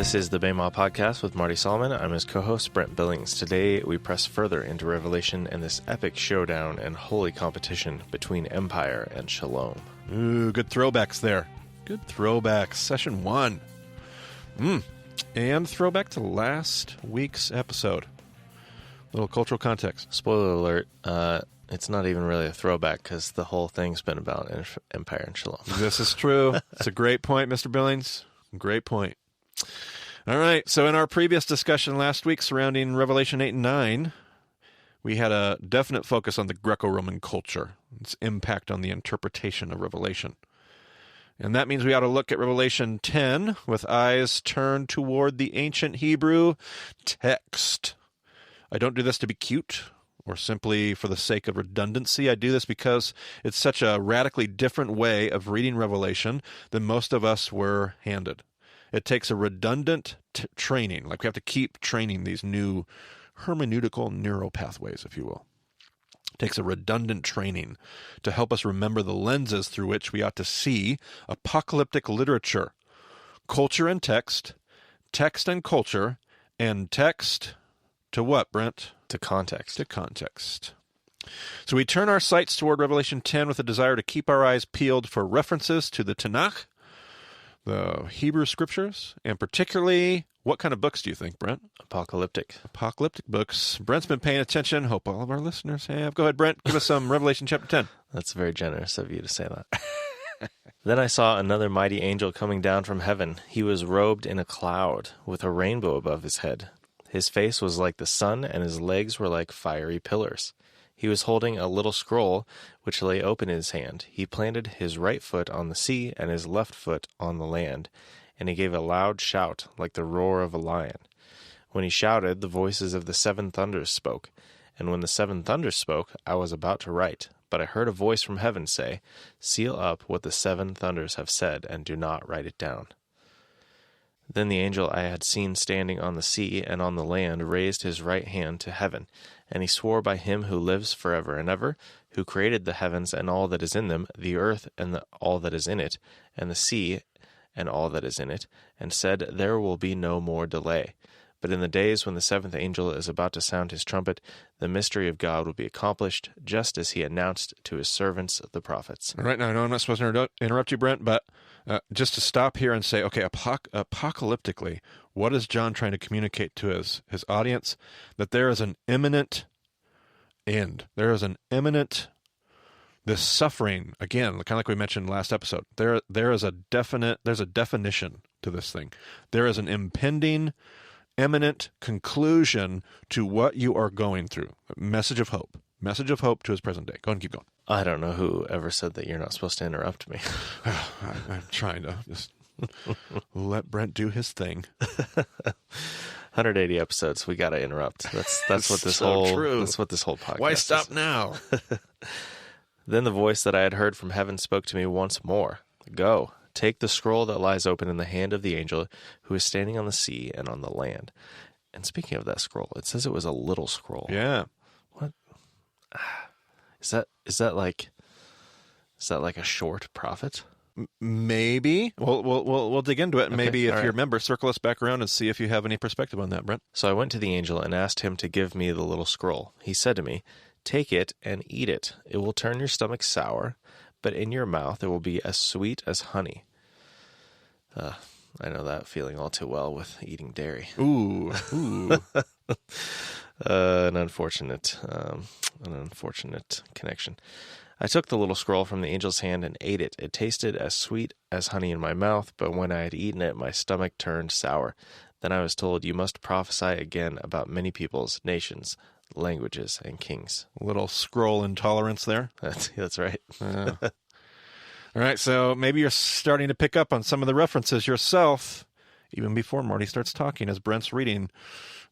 This is the Bema Podcast with Marty Solomon. I'm his co-host, Brent Billings. Today, we press further into Revelation and this epic showdown and holy competition between Empire and Shalom. Ooh, good throwbacks there. Good throwbacks. Session 1. And throwback to last week's episode. Little cultural context. Spoiler alert, it's not even really a throwback because the whole thing's been about Empire and Shalom. This is true. It's a great point, Mr. Billings. Great point. All right, so in our previous discussion last week surrounding Revelation 8 and 9, we had a definite focus on the Greco-Roman culture, its impact on the interpretation of Revelation. And that means we ought to look at Revelation 10 with eyes turned toward the ancient Hebrew text. I don't do this to be cute or simply for the sake of redundancy. I do this because it's such a radically different way of reading Revelation than most of us were handed. It takes a redundant training, like we have to keep training these new hermeneutical neural pathways, if you will. It takes a redundant training to help us remember the lenses through which we ought to see apocalyptic literature, culture and text and culture, and text to what, Brent? To context. To context. So we turn our sights toward Revelation 10 with a desire to keep our eyes peeled for references to the Tanakh, the Hebrew Scriptures, and particularly, what kind of books do you think, Brent? Apocalyptic. Apocalyptic books. Brent's been paying attention. Hope all of our listeners have. Go ahead, Brent. Give us some Revelation chapter 10. That's very generous of you to say that. Then I saw another mighty angel coming down from heaven. He was robed in a cloud, with a rainbow above his head. His face was like the sun, and his legs were like fiery pillars. He was holding a little scroll, which lay open in his hand. He planted his right foot on the sea and his left foot on the land, and he gave a loud shout like the roar of a lion. When he shouted, the voices of the seven thunders spoke. And when the seven thunders spoke, I was about to write. But I heard a voice from heaven say, "Seal up what the seven thunders have said, and do not write it down." Then the angel I had seen standing on the sea and on the land raised his right hand to heaven, and he swore by him who lives forever and ever, who created the heavens and all that is in them, the earth and all that is in it, and the sea and all that is in it, and said, "There will be no more delay. But in the days when the seventh angel is about to sound his trumpet, the mystery of God will be accomplished, just as he announced to his servants, the prophets." All right, now I know I'm not supposed to interrupt you, Brent, but just to stop here and say, okay, apocalyptically, what is John trying to communicate to his audience? That there is an imminent end. There is an imminent, this suffering, again, kind of like we mentioned last episode, there's a definition to this thing. There is an impending, imminent conclusion to what you are going through. Message of hope to his present day. Go ahead and keep going. I don't know who ever said that you're not supposed to interrupt me. I'm trying to just let Brent do his thing. 180 episodes, we got to interrupt. That's what this That's what this whole podcast Why stop is. now? Then the voice that I had heard from heaven spoke to me once more. "Go, take the scroll that lies open in the hand of the angel who is standing on the sea and on the land." And speaking of that scroll, it says it was a little scroll. Yeah. What? Is that like a short prophet? Maybe. We'll dig into it. Okay, Maybe if all you're a right. member, circle us back around and see if you have any perspective on that, Brent. So I went to the angel and asked him to give me the little scroll. He said to me, "Take it and eat it. It will turn your stomach sour, but in your mouth it will be as sweet as honey." I know that feeling all too well with eating dairy. Ooh. An unfortunate connection. I took the little scroll from the angel's hand and ate it. It tasted as sweet as honey in my mouth, but when I had eaten it, my stomach turned sour. Then I was told, "You must prophesy again about many peoples, nations, languages, and kings." A little scroll intolerance there. That's right. All right, so maybe you're starting to pick up on some of the references yourself, even before Marty starts talking as Brent's reading.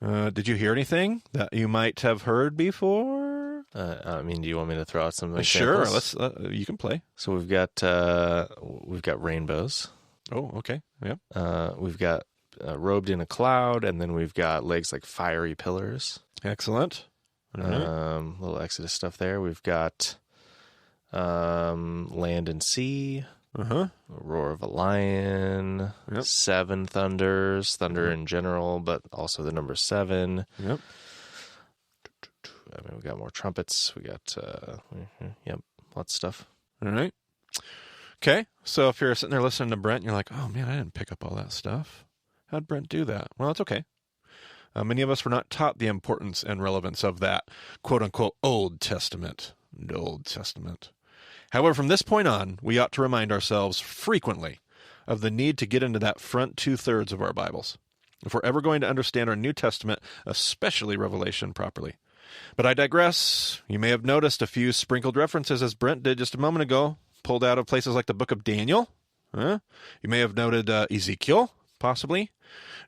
Did you hear anything that you might have heard before? Do you want me to throw out some examples? Sure, let's. You can play. So we've got rainbows. Oh, okay. Yeah. We've got robed in a cloud, and then we've got legs like fiery pillars. Excellent. Little Exodus stuff there. We've got land and sea. Uh-huh. a roar of a lion, Yep. 7 thunders, thunder in general, but also the number 7. Yep. I mean, we got more trumpets. We got, yep, lots of stuff. All right. Okay. So if you're sitting there listening to Brent, you're like, oh, man, I didn't pick up all that stuff. How'd Brent do that? Well, it's okay. Many of us were not taught the importance and relevance of that quote-unquote Old Testament. The Old Testament. However, from this point on, we ought to remind ourselves frequently of the need to get into that front 2/3 of our Bibles if we're ever going to understand our New Testament, especially Revelation, properly. But I digress. You may have noticed a few sprinkled references, as Brent did just a moment ago, pulled out of places like the book of Daniel. You may have noted Ezekiel, possibly.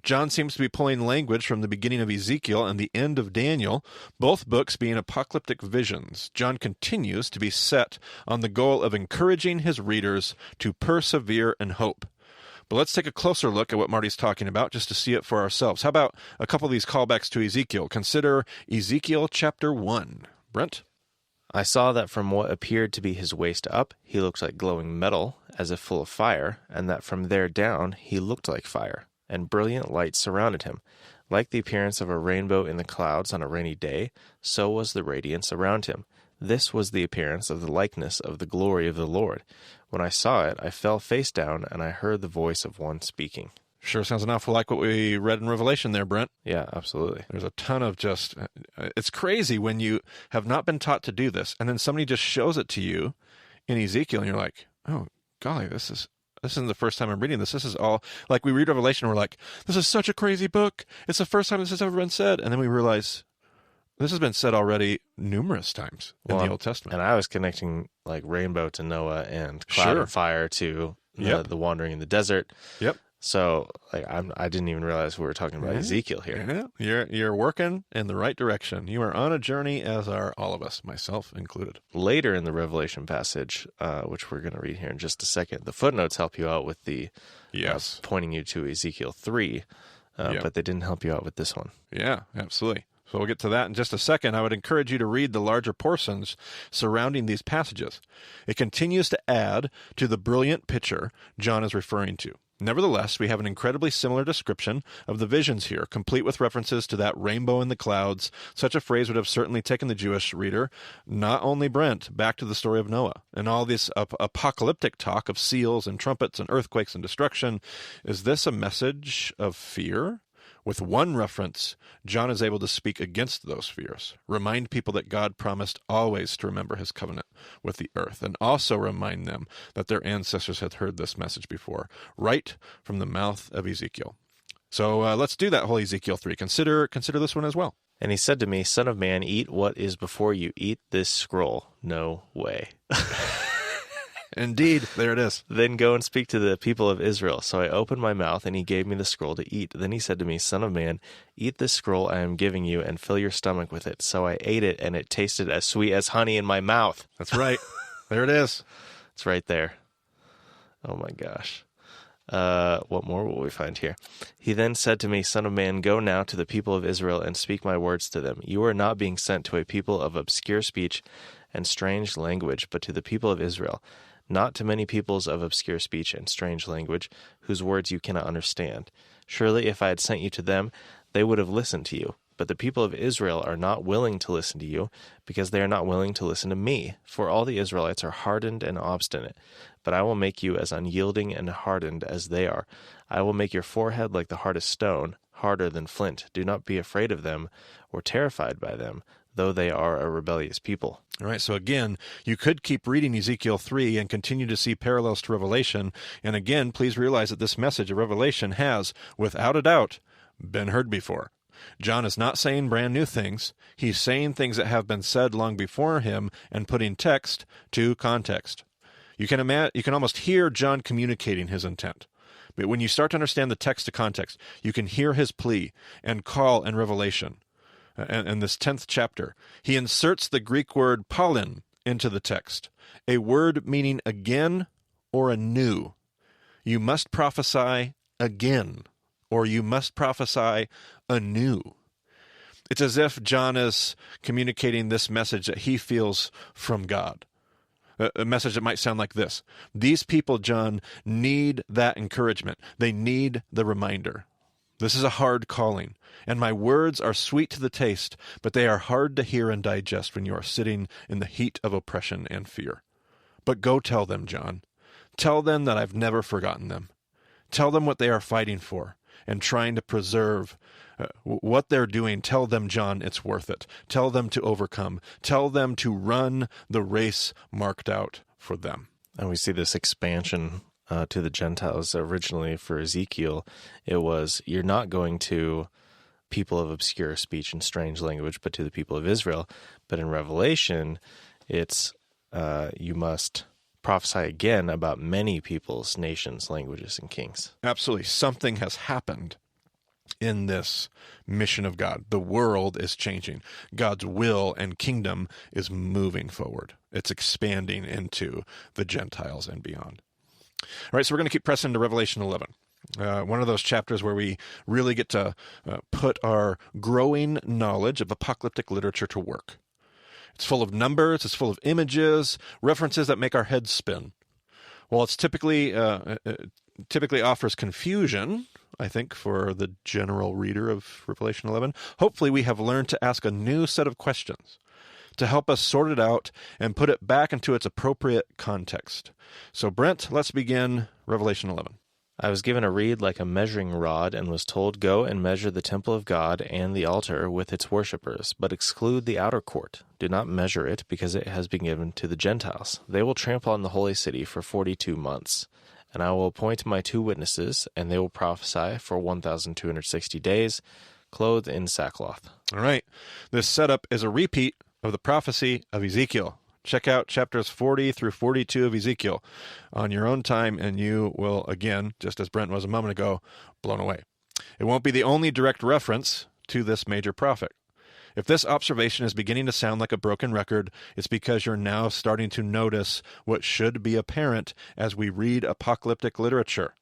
John seems to be pulling language from the beginning of Ezekiel and the end of Daniel, both books being apocalyptic visions. John continues to be set on the goal of encouraging his readers to persevere in hope. But let's take a closer look at what Marty's talking about just to see it for ourselves. How about a couple of these callbacks to Ezekiel? Consider Ezekiel chapter 1. Brent? I saw that from what appeared to be his waist up, he looked like glowing metal, as if full of fire, and that from there down he looked like fire, and brilliant light surrounded him. Like the appearance of a rainbow in the clouds on a rainy day, so was the radiance around him. This was the appearance of the likeness of the glory of the Lord. When I saw it, I fell face down, and I heard the voice of one speaking. Sure sounds an awful like what we read in Revelation there, Brent. Yeah, absolutely. There's a ton of just... It's crazy when you have not been taught to do this, and then somebody just shows it to you in Ezekiel, and you're like, oh, golly, this isn't the first time I'm reading this. This is all... Like, we read Revelation, and we're like, this is such a crazy book. It's the first time this has ever been said. And then we realize this has been said already numerous times in the Old Testament. And I was connecting, like, rainbow to Noah and cloud and fire to the wandering in the desert. Yep. So, like, I didn't even realize we were talking about Ezekiel here. Yeah. You're working in the right direction. You are on a journey, as are all of us, myself included. Later in the Revelation passage, which we're going to read here in just a second, the footnotes help you out with the pointing you to Ezekiel 3, but they didn't help you out with this one. Yeah, absolutely. So we'll get to that in just a second. I would encourage you to read the larger portions surrounding these passages. It continues to add to the brilliant picture John is referring to. Nevertheless, we have an incredibly similar description of the visions here, complete with references to that rainbow in the clouds. Such a phrase would have certainly taken the Jewish reader, not only Brent, back to the story of Noah. And all this apocalyptic talk of seals and trumpets and earthquakes and destruction, is this a message of fear? With one reference, John is able to speak against those fears, remind people that God promised always to remember his covenant with the earth, and also remind them that their ancestors had heard this message before, right from the mouth of Ezekiel. So let's do that whole Ezekiel 3. Consider this one as well. And he said to me, Son of man, eat what is before you. Eat this scroll. No way. Indeed, there it is. Then go and speak to the people of Israel. So I opened my mouth, and he gave me the scroll to eat. Then he said to me, Son of man, eat this scroll I am giving you, and fill your stomach with it. So I ate it, and it tasted as sweet as honey in my mouth. That's right. There it is. It's right there. Oh my gosh. What more will we find here? He then said to me, Son of man, go now to the people of Israel and speak my words to them. You are not being sent to a people of obscure speech and strange language, but to the people of Israel. Not to many peoples of obscure speech and strange language, whose words you cannot understand. Surely if I had sent you to them, they would have listened to you. But the people of Israel are not willing to listen to you, because they are not willing to listen to me. For all the Israelites are hardened and obstinate. But I will make you as unyielding and hardened as they are. I will make your forehead like the hardest stone, harder than flint. Do not be afraid of them or terrified by them, though they are a rebellious people. All right, so again, you could keep reading Ezekiel 3 and continue to see parallels to Revelation. And again, please realize that this message of Revelation has, without a doubt, been heard before. John is not saying brand new things. He's saying things that have been said long before him and putting text to context. You can almost hear John communicating his intent. But when you start to understand the text to context, you can hear his plea and call and revelation. And this 10th chapter, he inserts the Greek word pollen into the text, a word meaning again or anew. You must prophesy again, or you must prophesy anew. It's as if John is communicating this message that he feels from God. A message that might sound like this. These people, John, need that encouragement. They need the reminder. This is a hard calling, and my words are sweet to the taste, but they are hard to hear and digest when you are sitting in the heat of oppression and fear. But go tell them, John. Tell them that I've never forgotten them. Tell them what they are fighting for and trying to preserve what they're doing. Tell them, John, it's worth it. Tell them to overcome. Tell them to run the race marked out for them. And we see this expansion to the Gentiles. Originally for Ezekiel, it was, you're not going to people of obscure speech and strange language, but to the people of Israel. But in Revelation, it's you must prophesy again about many peoples, nations, languages, and kings. Absolutely. Something has happened in this mission of God. The world is changing. God's will and kingdom is moving forward. It's expanding into the Gentiles and beyond. All right, so we're going to keep pressing to Revelation 11. One of those chapters where we really get to put our growing knowledge of apocalyptic literature to work. It's full of numbers, it's full of images, references that make our heads spin. While it's typically offers confusion, I think, for the general reader of Revelation 11, hopefully we have learned to ask a new set of questions to help us sort it out and put it back into its appropriate context. So, Brent, let's begin Revelation 11. I was given a reed like a measuring rod and was told, go and measure the temple of God and the altar with its worshippers, but exclude the outer court. Do not measure it, because it has been given to the Gentiles. They will trample on the holy city for 42 months. And I will appoint my 2 witnesses, and they will prophesy for 1,260 days, clothed in sackcloth. All right. This setup is a repeat of the prophecy of Ezekiel. Check out chapters 40 through 42 of Ezekiel on your own time, and you will, again, just as Brent was a moment ago, blown away. It won't be the only direct reference to this major prophet. If this observation is beginning to sound like a broken record, it's because you're now starting to notice what should be apparent as we read apocalyptic literature.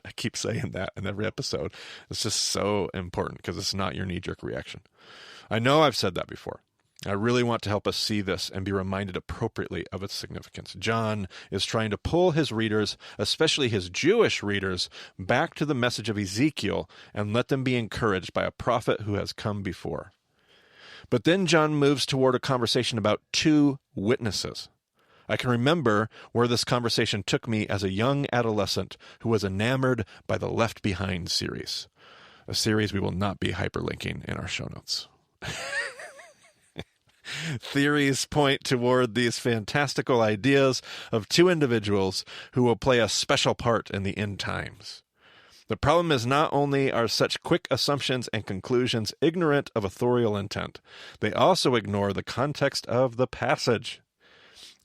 I keep saying that in every episode. It's just so important because it's not your knee-jerk reaction. I know I've said that before. I really want to help us see this and be reminded appropriately of its significance. John is trying to pull his readers, especially his Jewish readers, back to the message of Ezekiel and let them be encouraged by a prophet who has come before. But then John moves toward a conversation about 2 witnesses. I can remember where this conversation took me as a young adolescent who was enamored by the Left Behind series, a series we will not be hyperlinking in our show notes. Theories point toward these fantastical ideas of 2 individuals who will play a special part in the end times. The problem is not only are such quick assumptions and conclusions ignorant of authorial intent, they also ignore the context of the passage.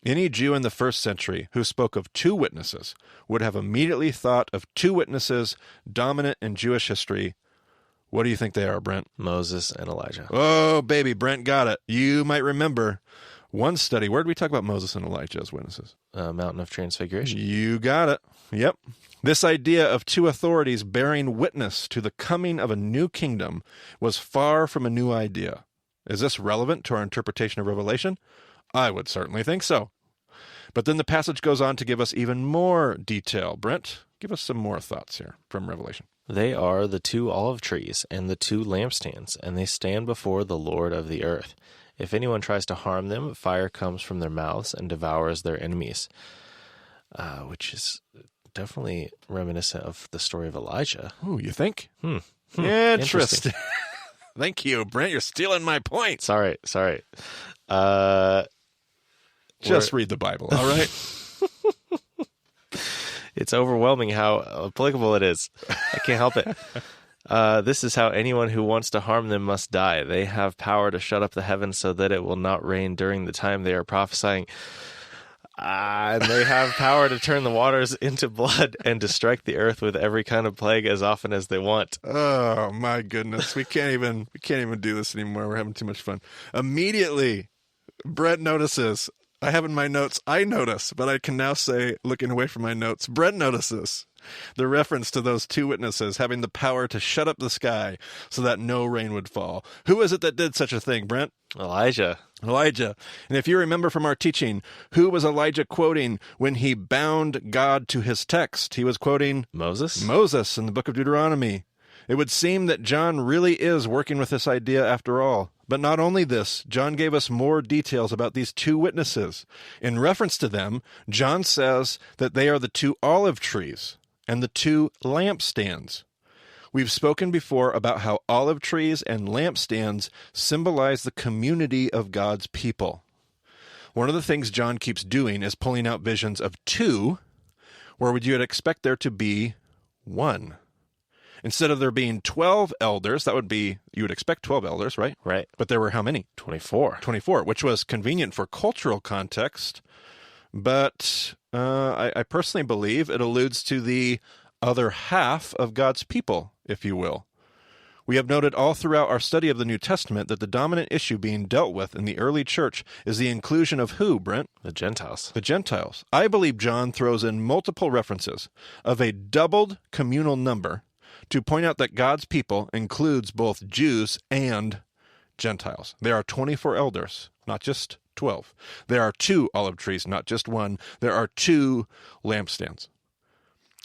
Any Jew in the first century who spoke of 2 witnesses would have immediately thought of 2 witnesses dominant in Jewish history. What do you think they are, Brent? Moses and Elijah. Oh, baby, Brent got it. You might remember one study. Where did we talk about Moses and Elijah as witnesses? Mountain of Transfiguration. You got it. Yep. This idea of 2 authorities bearing witness to the coming of a new kingdom was far from a new idea. Is this relevant to our interpretation of Revelation? I would certainly think so. But then the passage goes on to give us even more detail. Brent, give us some more thoughts here from Revelation. They are the 2 olive trees and the 2 lampstands, and they stand before the Lord of the earth. If anyone tries to harm them, fire comes from their mouths and devours their enemies. Which is definitely reminiscent of the story of Elijah. Ooh, you think? Interesting. Thank you, Brent. You're stealing my point. Sorry. Just read the Bible, all right? It's overwhelming how applicable it is. I can't help it. This is how anyone who wants to harm them must die. They have power to shut up the heavens so that it will not rain during the time they are prophesying. And they have power to turn the waters into blood and to strike the earth with every kind of plague as often as they want. Oh my goodness. We can't even do this anymore. We're having too much fun. Immediately, Brent notices I have in my notes, I notice, but I can now say, looking away from my notes, Brent notices the reference to those two witnesses having the power to shut up the sky so that no rain would fall. Who is it that did such a thing, Brent? Elijah. Elijah. And if you remember from our teaching, who was Elijah quoting when he bound God to his text? He was quoting Moses? Moses in the book of Deuteronomy. It would seem that John really is working with this idea after all. But not only this, John gave us more details about these two witnesses. In reference to them, John says that they are the two olive trees and the two lampstands. We've spoken before about how olive trees and lampstands symbolize the community of God's people. One of the things John keeps doing is pulling out visions of two, where would you expect there to be one? Instead of there being 12 elders, that would be, you would expect 12 elders, right? Right. But there were how many? 24. 24, which was convenient for cultural context. But I personally believe it alludes to the other half of God's people, if you will. We have noted all throughout our study of the New Testament that the dominant issue being dealt with in the early church is the inclusion of who, Brent? The Gentiles. The Gentiles. I believe John throws in multiple references of a doubled communal number to point out that God's people includes both Jews and Gentiles. There are 24 elders, not just 12. There are 2 olive trees, not just one. There are 2 lampstands.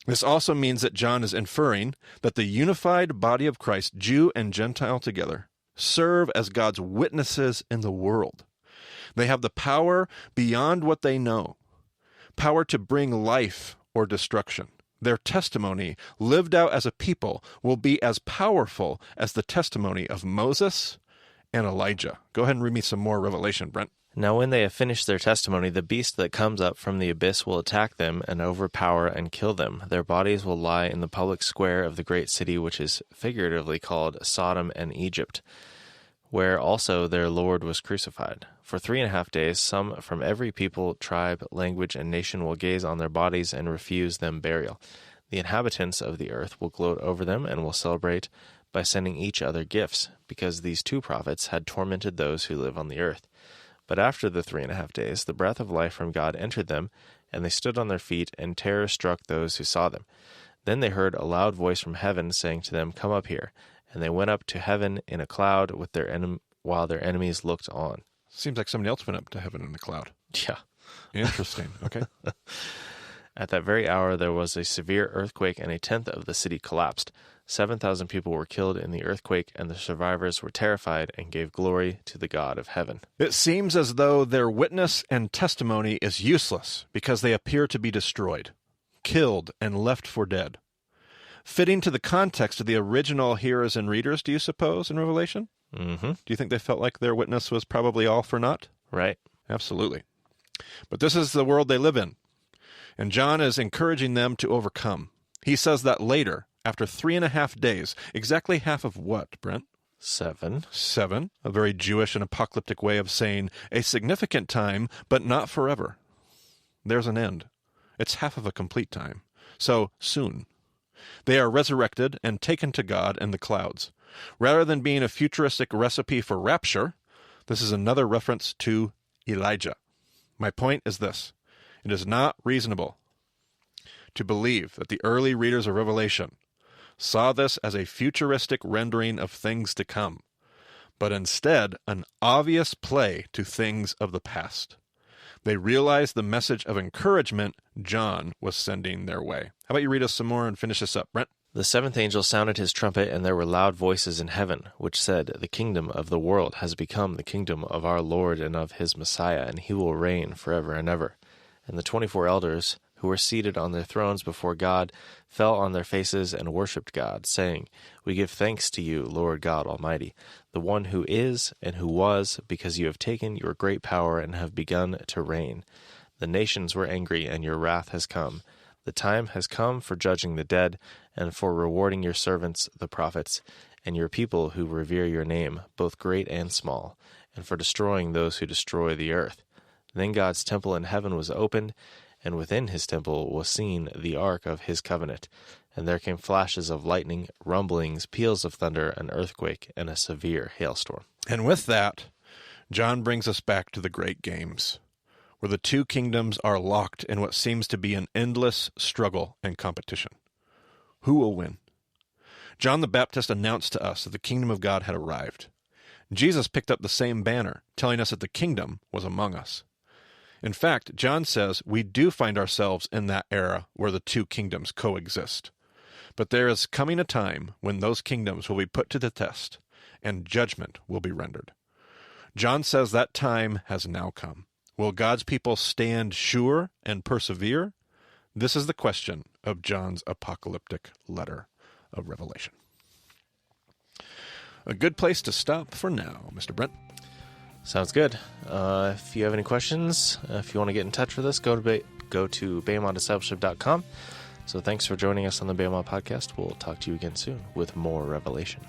This also means that John is inferring that the unified body of Christ, Jew and Gentile together, serve as God's witnesses in the world. They have the power beyond what they know, power to bring life or destruction. Their testimony, lived out as a people, will be as powerful as the testimony of Moses and Elijah. Go ahead and read me some more Revelation, Brent. Now when they have finished their testimony, the beast that comes up from the abyss will attack them and overpower and kill them. Their bodies will lie in the public square of the great city, which is figuratively called Sodom and Egypt, where also their Lord was crucified. For 3.5 days, some from every people, tribe, language, and nation will gaze on their bodies and refuse them burial. The inhabitants of the earth will gloat over them and will celebrate by sending each other gifts, because these 2 prophets had tormented those who live on the earth. But after the 3.5 days, the breath of life from God entered them, and they stood on their feet, and terror struck those who saw them. Then they heard a loud voice from heaven saying to them, "Come up here." And they went up to heaven in a cloud with while their enemies looked on. Seems like somebody else went up to heaven in the cloud. Yeah. Interesting. Okay. At that very hour there was a severe earthquake, and 1/10 of the city collapsed. 7,000 people were killed in the earthquake, and the survivors were terrified and gave glory to the God of heaven. It seems as though their witness and testimony is useless because they appear to be destroyed, killed, and left for dead. Fitting to the context of the original hearers and readers, do you suppose, in Revelation? Mm-hmm. Do you think they felt like their witness was probably all for naught? Right. Absolutely. But this is the world they live in, and John is encouraging them to overcome. He says that later, after 3.5 days. Exactly half of what, Brent? 7. 7, a very Jewish and apocalyptic way of saying a significant time, but not forever. There's an end. It's half of a complete time. So, soon. They are resurrected and taken to God in the clouds. Rather than being a futuristic recipe for rapture, this is another reference to Elijah. My point is this. It is not reasonable to believe that the early readers of Revelation saw this as a futuristic rendering of things to come, but instead an obvious play to things of the past. They realized the message of encouragement John was sending their way. How about you read us some more and finish this up, Brent? The 7th angel sounded his trumpet, and there were loud voices in heaven, which said, "The kingdom of the world has become the kingdom of our Lord and of his Messiah, and he will reign forever and ever." And the 24 elders, who were seated on their thrones before God, fell on their faces and worshipped God, saying, "We give thanks to you, Lord God Almighty, the one who is and who was, because you have taken your great power and have begun to reign. The nations were angry, and your wrath has come. The time has come for judging the dead, and for rewarding your servants, the prophets, and your people who revere your name, both great and small, and for destroying those who destroy the earth." Then God's temple in heaven was opened, and within his temple was seen the ark of his covenant. And there came flashes of lightning, rumblings, peals of thunder, an earthquake, and a severe hailstorm. And with that, John brings us back to the great games. where the two kingdoms are locked in what seems to be an endless struggle and competition. Who will win? John the Baptist announced to us that the kingdom of God had arrived. Jesus picked up the same banner, telling us that the kingdom was among us. In fact, John says we do find ourselves in that era where the two kingdoms coexist. But there is coming a time when those kingdoms will be put to the test, and judgment will be rendered. John says that time has now come. Will God's people stand sure and persevere? This is the question of John's apocalyptic letter of Revelation. A good place to stop for now, Mr. Brent. Sounds good. If you have any questions, if you want to get in touch with us, go to BehemothDiscipleship.com. So thanks for joining us on the Behemoth Podcast. We'll talk to you again soon with more Revelation.